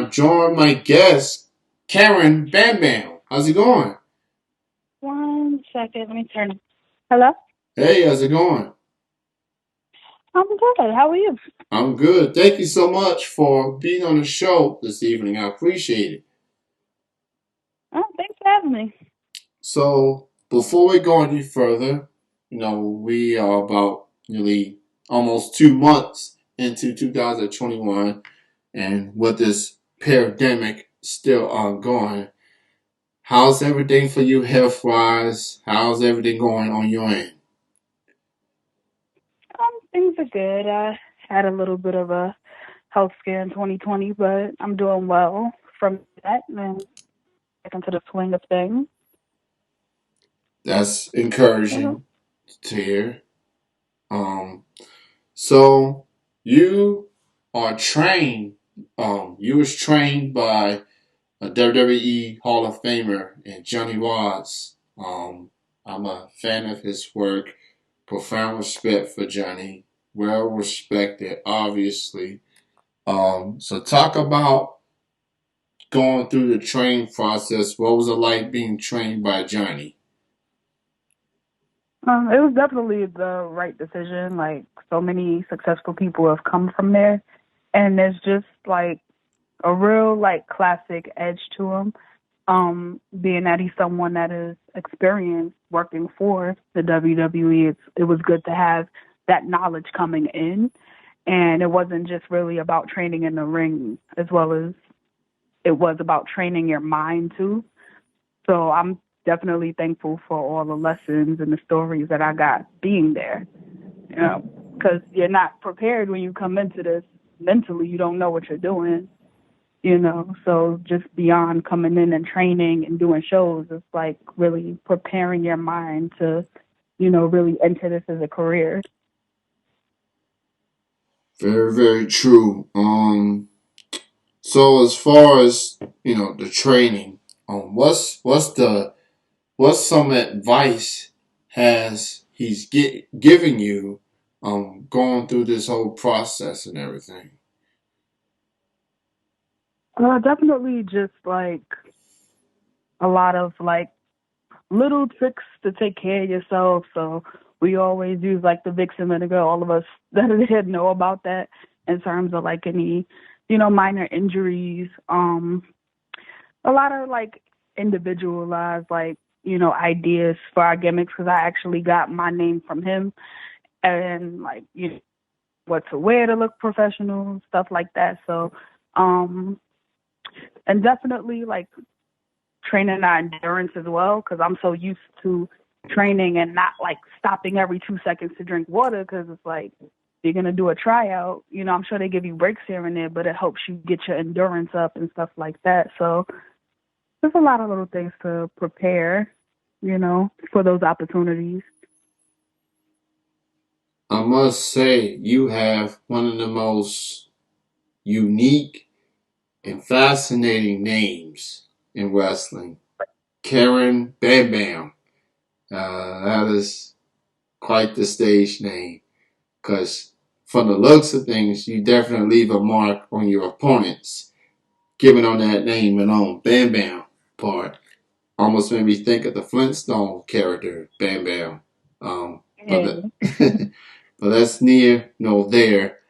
I'm joined my guest, Karen BamBam. How's it going? 1 second, let me turn. Hello? Hey, how's it going? I'm good. How are you? I'm good. Thank you so much for being on the show this evening. I appreciate it. Oh, thanks for having me. So, before we go any further, we are about nearly almost 2 months into 2021, and with this pandemic still ongoing, how's everything for you health wise? How's everything going on your end? Things are good. I had a little bit of a health scare in 2020, but I'm doing well from that and back into the swing of things. That's Mhm. encouraging to hear. Um, so you are trained. You was trained by a WWE Hall of Famer and Johnny Watts. I'm a fan of his work. Profound respect for Johnny. Well respected, obviously. So talk about going through the training process. What was it like being trained by Johnny? It was definitely the right decision. Like, so many successful people have come from there, and there's just like a real like classic edge to him. Being that he's someone that is experienced working for the WWE, it was good to have that knowledge coming in, and it wasn't just really about training in the ring, as well as it was about training your mind too. So I'm definitely thankful for all the lessons and the stories that I got being there. You know, because you're not prepared when you come into this mentally. You don't know what you're doing, so just beyond coming in and training and doing shows, it's like really preparing your mind to really enter this as a career. Very, very true. So as far as the training, what's some advice has giving you, going through this whole process and everything? Definitely just like a lot of like little tricks to take care of yourself. So we always use like the Vicks and vinegar. All of us that are there know about that in terms of like any minor injuries. A lot of like individualized like ideas for our gimmicks because I actually got my name from him and like what to wear to look professional, stuff like that. So um and definitely like training our endurance as well because I'm so used to training and not like stopping every 2 seconds to drink water because it's like you're gonna do a tryout. I'm sure they give you breaks here and there, but it helps you get your endurance up and stuff like that. So there's a lot of little things to prepare, for those opportunities. I must say you have one of the most unique and fascinating names in wrestling, Karen Bam Bam. That is quite the stage name. Because from the looks of things, you definitely leave a mark on your opponents, given on that name alone. Bam Bam part almost made me think of the Flintstone character, Bam Bam. Um, but Yeah. that, but that's near no there.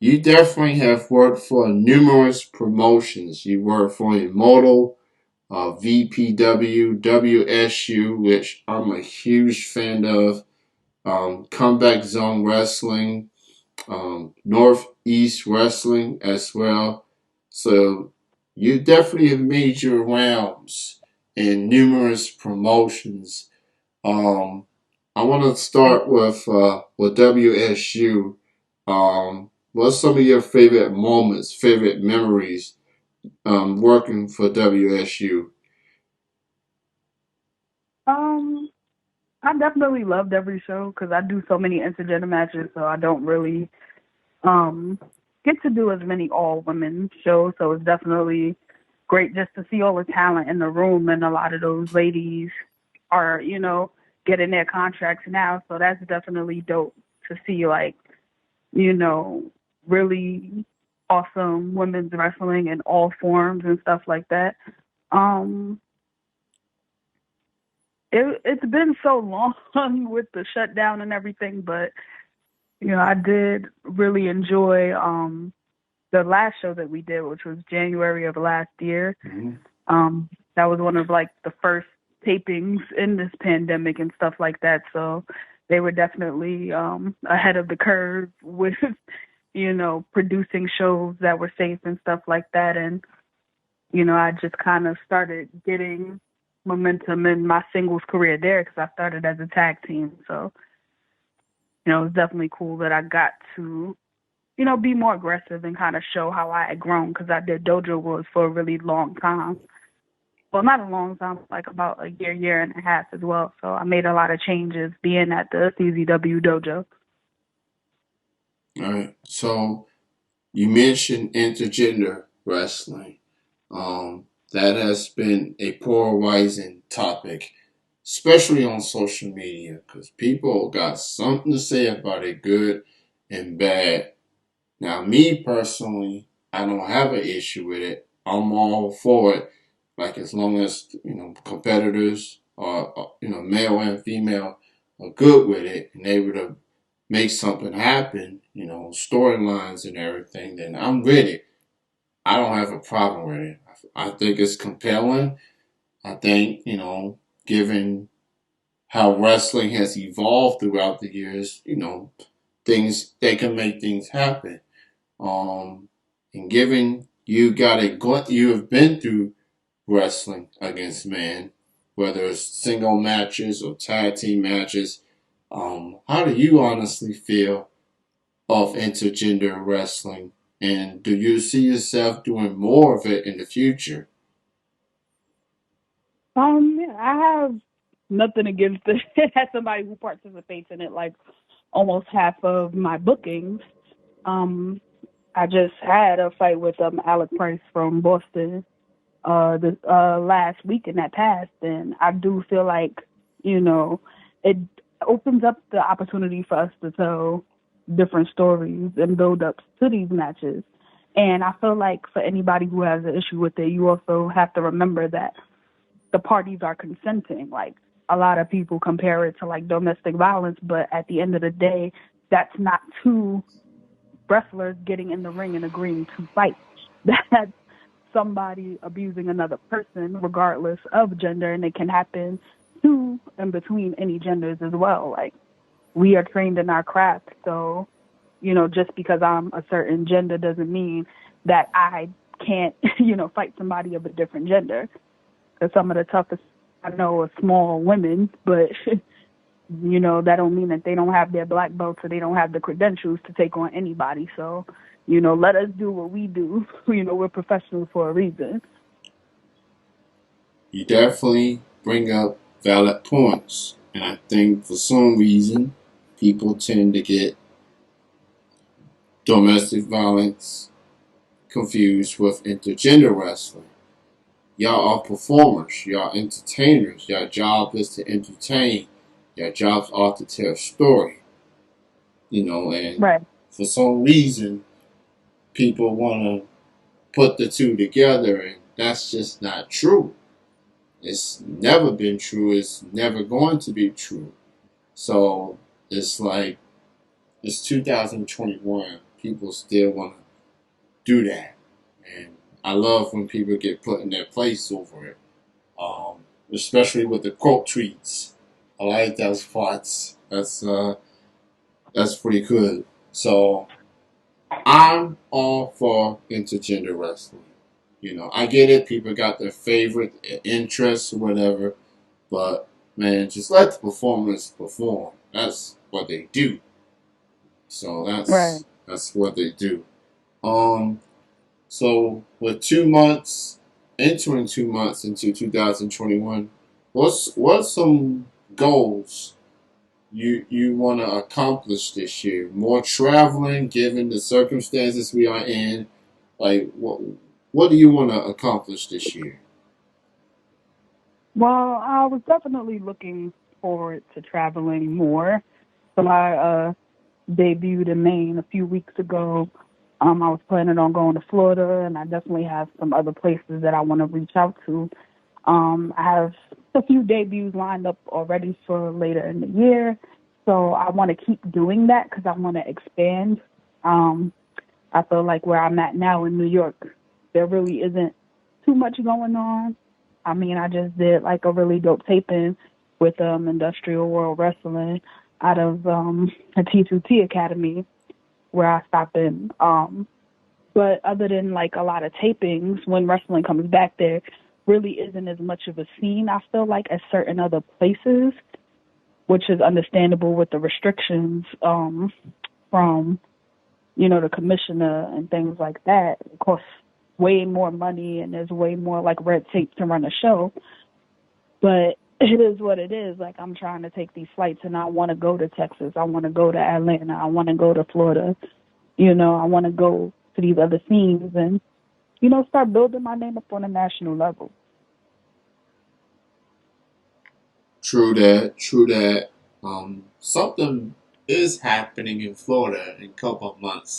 You definitely have worked for numerous promotions. You worked for Immortal, VPW, WSU, which I'm a huge fan of. Comeback Zone Wrestling, Northeast Wrestling as well. So you definitely have made your rounds in numerous promotions. Um, I want to start with WSU. What's some of your favorite moments, favorite memories, working for WSU? Um, I definitely loved every show because I do so many intergender matches, so I don't really um get to do as many all women shows. So it's definitely great just to see all the talent in the room, and a lot of those ladies are getting their contracts now. So that's definitely dope to see, like you know really awesome women's wrestling in all forms and stuff like that. Um, it's been so long with the shutdown and everything, but I did really enjoy the last show that we did, which was January of last year. Mm-hmm. That was one of like the first tapings in this pandemic and stuff like that. So they were definitely ahead of the curve with producing shows that were safe and stuff like that. And I just kind of started getting momentum in my singles career there because I started as a tag team. So it was definitely cool that I got to be more aggressive and kind of show how I had grown because I did dojo wars for a really long time. Well, not a long time, like about a year, year and a half as well. So I made a lot of changes being at the CZW dojo. All right. So you mentioned intergender wrestling. That has been a polarizing topic, especially on social media, because people got something to say about it, good and bad. Now, me personally, I don't have an issue with it. I'm all for it. Like as long as competitors or male and female are good with it and able to make something happen, storylines and everything, then I'm with it. I don't have a problem with it. I think it's compelling. I think, given how wrestling has evolved throughout the years, things they can make things happen. And given you have been through wrestling against men, whether it's single matches or tag team matches, how do you honestly feel of intergender wrestling? And do you see yourself doing more of it in the future? Yeah, I have nothing against it as somebody who participates in it like almost half of my bookings. Um, I just had a fight with Alec Price from Boston the last weekend that passed, and I do feel like it opens up the opportunity for us to tell different stories and build up to these matches. And I feel like for anybody who has an issue with it, you also have to remember that the parties are consenting. Like a lot of people compare it to like domestic violence, but at the end of the day, that's not two wrestlers getting in the ring and agreeing to fight. That's somebody abusing another person, regardless of gender, and it can happen to and between any genders as well. Like we are trained in our craft, so just because I'm a certain gender doesn't mean that I can't, fight somebody of a different gender. Because some of the toughest I know are small women, but that don't mean that they don't have their black belts or they don't have the credentials to take on anybody. So, let us do what we do. We're professionals for a reason. You definitely bring up valid points. And I think for some reason, people tend to get domestic violence confused with intergender wrestling. Y'all are performers, y'all entertainers. Your job is to entertain. Your jobs are to tell a story. And Right. for some reason, people want to put the two together, and that's just not true. It's never been true. It's never going to be true. So it's like it's 2021. People still want to do that, and I love when people get put in their place over it. Especially with the quote tweets. I like those parts. That's pretty good. So I'm all for intergender wrestling. I get it. People got their favorite interests or whatever, but man, just let the performers perform. That's what they do. So Right. that's what they do. Um, so with 2 months, entering 2 months into 2021, what's some goals you want to accomplish this year? More traveling, given the circumstances we are in. Like what do you want to accomplish this year? Well, I was definitely looking forward to traveling more. So I debuted in Maine a few weeks ago. I was planning on going to Florida, and I definitely have some other places that I want to reach out to. I have a few debuts lined up already for later in the year, so I want to keep doing that because I want to expand. Um, I feel like where I'm at now in New York, there really isn't too much going on. I mean, I just did like a really dope taping with Industrial World Wrestling out of a T2T Academy where I stop in. But other than like a lot of tapings, when wrestling comes back, there really isn't as much of a scene, I feel like, as certain other places, which is understandable with the restrictions from, the commissioner and things like that. It costs way more money and there's way more like red tape to run a show. But it is what it is. Like I'm trying to take these flights and I want to go to Texas. I want to go to Atlanta. I want to go to Florida. I want to go to these other scenes and, start building my name up on a national level. True that. True that. Something is happening in Florida in a couple of months.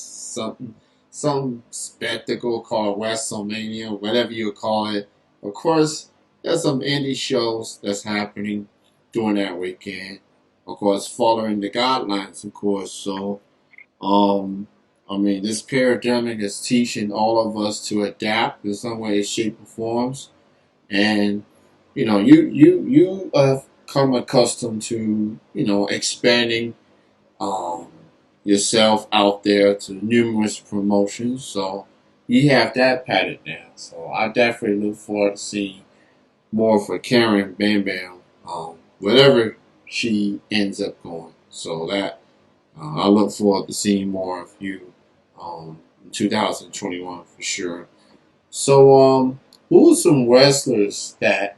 Some spectacle called WrestleMania, whatever you call it. Of course, there's some indie shows that's happening during that weekend. Of course, following the guidelines, of course. So, um, I mean, this pandemic is teaching all of us to adapt in some way, shape, or forms. And you have come accustomed to expanding um, yourself out there to numerous promotions, so you have that patted down. So I definitely look forward to seeing more for Karen Bam Bam, whatever she ends up going. So that I look forward to seeing more of you in 2021 for sure. So who are some wrestlers that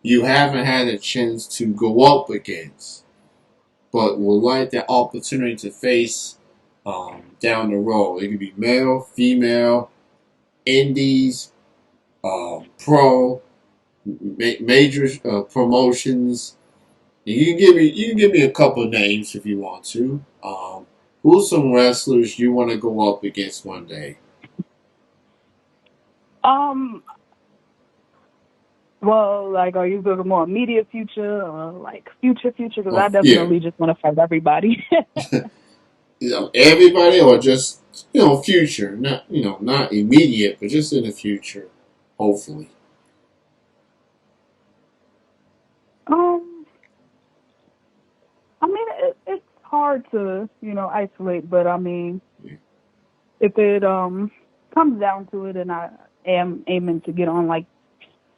you haven't had a chance to go up against, but would like the opportunity to face down the road? It could be male, female, indies, pro, major promotions. You can give me a couple names if you want to. Who's some wrestlers you want to go up against one day? Um, well, like, are you looking more immediate future or like future? Because I Yeah, definitely just want to fight everybody. everybody, or just future, not not immediate, but just in the future, hopefully. um, I mean, it's hard to isolate, but I mean, if it comes down to it, and I am aiming to get on like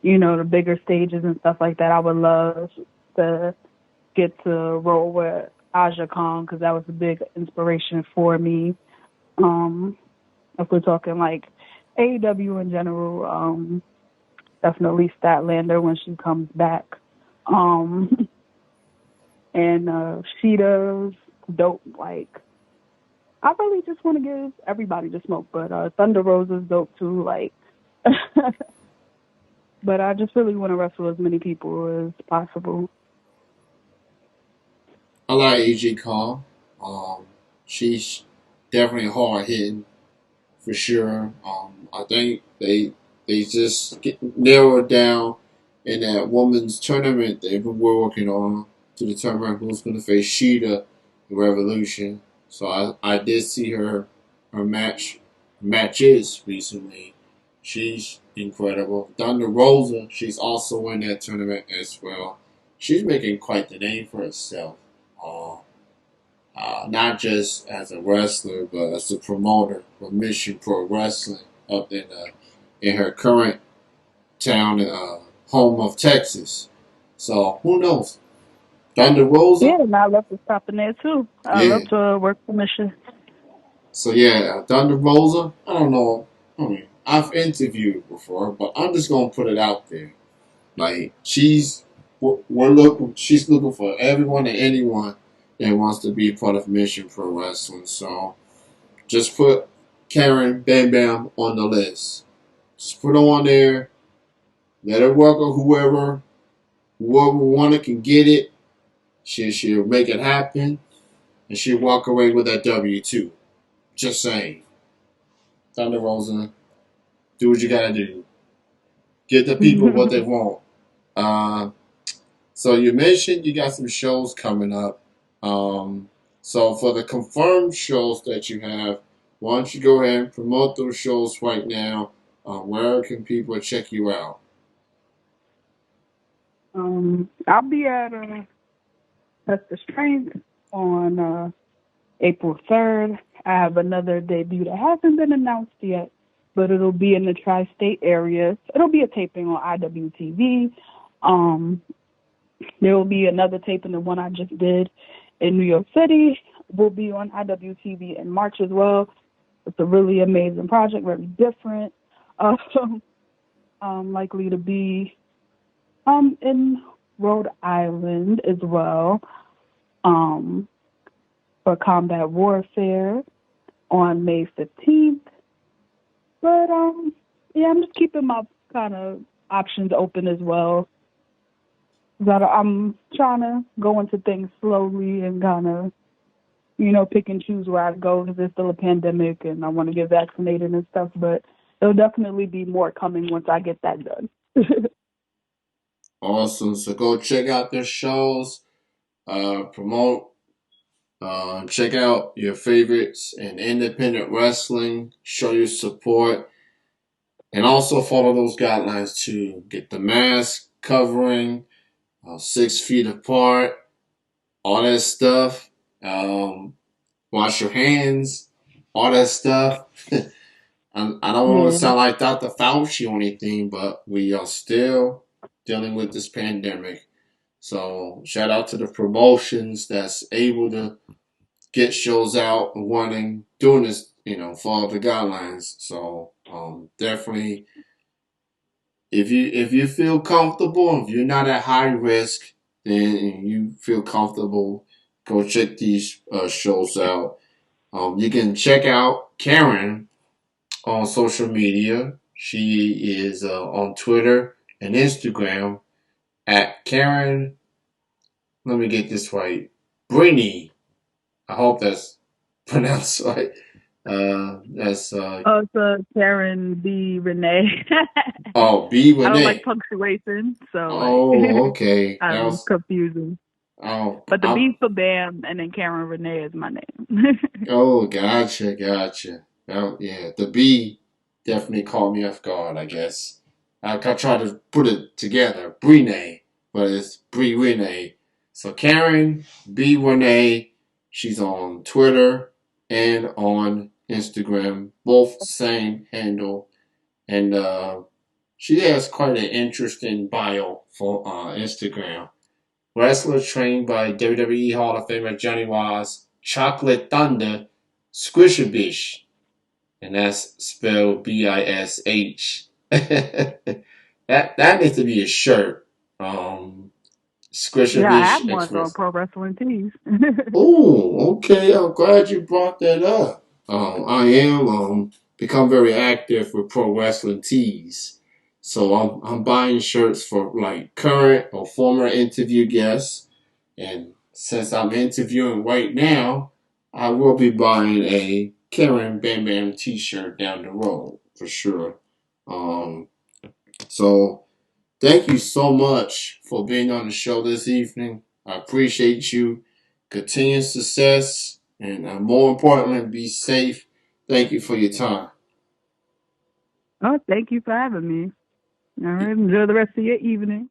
the bigger stages and stuff like that, I would love to get to roll with Aja Khan because that was a big inspiration for me. Um, if we're talking like AEW in general, definitely Statlander when she comes back. Um, and Sheeta's dope. Like, I really just want to give everybody the smoke, but Thunder Rosa's dope too. Like, but I just really want to wrestle as many people as possible. I like AJ Kong. She's definitely hard hitting for sure. I think they just narrowed down in that women's tournament they've been working on to determine who's going to face Sheeta in Revolution. So I did see her matches recently. She's incredible. Thunder Rosa, she's also in that tournament as well. She's making quite the name for herself. Uh, not just as a wrestler, but as a promoter for Mission Pro Wrestling up in her current town, home of Texas. So who knows? Thunder Rosa, Yeah, and I love to stop in there too. I yeah. love to work the mission. So yeah, Thunder Rosa. I don't know. I mean, I've interviewed before, but I'm just gonna put it out there. Like we're looking. She's looking for everyone and anyone that wants to be a part of Mission Pro Wrestling. So just put Karen Bam Bam on the list. Just put her on there. Let her work on whoever wanted can get it. She'll make it happen, and she'll walk away with that W-2. Just saying. Thunder Rosa, do what you gotta do. Get the people what they want. Uh, so you mentioned you got some shows coming up. Um, so for the confirmed shows that you have, why don't you go ahead and promote those shows right now? Where can people check you out? I'll be at the Strength on April 3rd. I have another debut that hasn't been announced yet, but it'll be in the tri-state area. It'll be a taping on IWTV. Um, there will be another taping, the one I just did in New York City, will be on IWTV in March as well. It's a really amazing project, very different. Um, likely to be in Rhode Island as well. Um, for combat warfare on May 15th. But yeah, I'm just keeping my kind of options open as well. That I'm trying to go into things slowly and kind of, pick and choose where I go because there's still a pandemic and I want to get vaccinated and stuff. But there'll definitely be more coming once I get that done. Awesome. So go check out their shows, promote, check out your favorites in independent wrestling, show your support, and also follow those guidelines to get the mask covering, 6 feet apart, all that stuff. Um, Wash your hands, all that stuff. I don't want to Yeah. sound like Dr. Fauci or anything, but we are still dealing with this pandemic. So shout out to the promotions that's able to get shows out and wanting doing this, follow the guidelines. So definitely, if you feel comfortable, if you're not at high risk, then you feel comfortable, go check these shows out. You can check out Karen on social media. She is on Twitter and Instagram at Karen. Let me get this right. Brini. I hope that's pronounced right. That's So Karen B. Renee. oh B I don't like Renee. punctuation, so like Oh, okay. That I'm was confusing. oh But the I'm B for Bam and then Karen Renee is my name. oh gotcha. Oh yeah, the B definitely caught me off guard. I guess I tried to put it together, Brene, but it's Bree Renee. So Karen B Renee, she's on Twitter and on Instagram, both same handle, and she has quite an interesting bio for Instagram. Wrestler trained by WWE Hall of Famer Johnny Waz, Chocolate Thunder, Squishabish, and that's spelled Bish. That needs to be a shirt. Yeah, I have Squishabish one on Express. Pro Wrestling Tees. Oh, okay. I'm glad you brought that up. I am become very active with pro wrestling tees, so I'm buying shirts for like current or former interview guests, and since I'm interviewing right now, I will be buying a Karen Bam Bam T-shirt down the road for sure. Um, so thank you so much for being on the show this evening. I appreciate you. Continued success, and more importantly, be safe. Thank you for your time. Oh, thank you for having me. All right, enjoy the rest of your evening.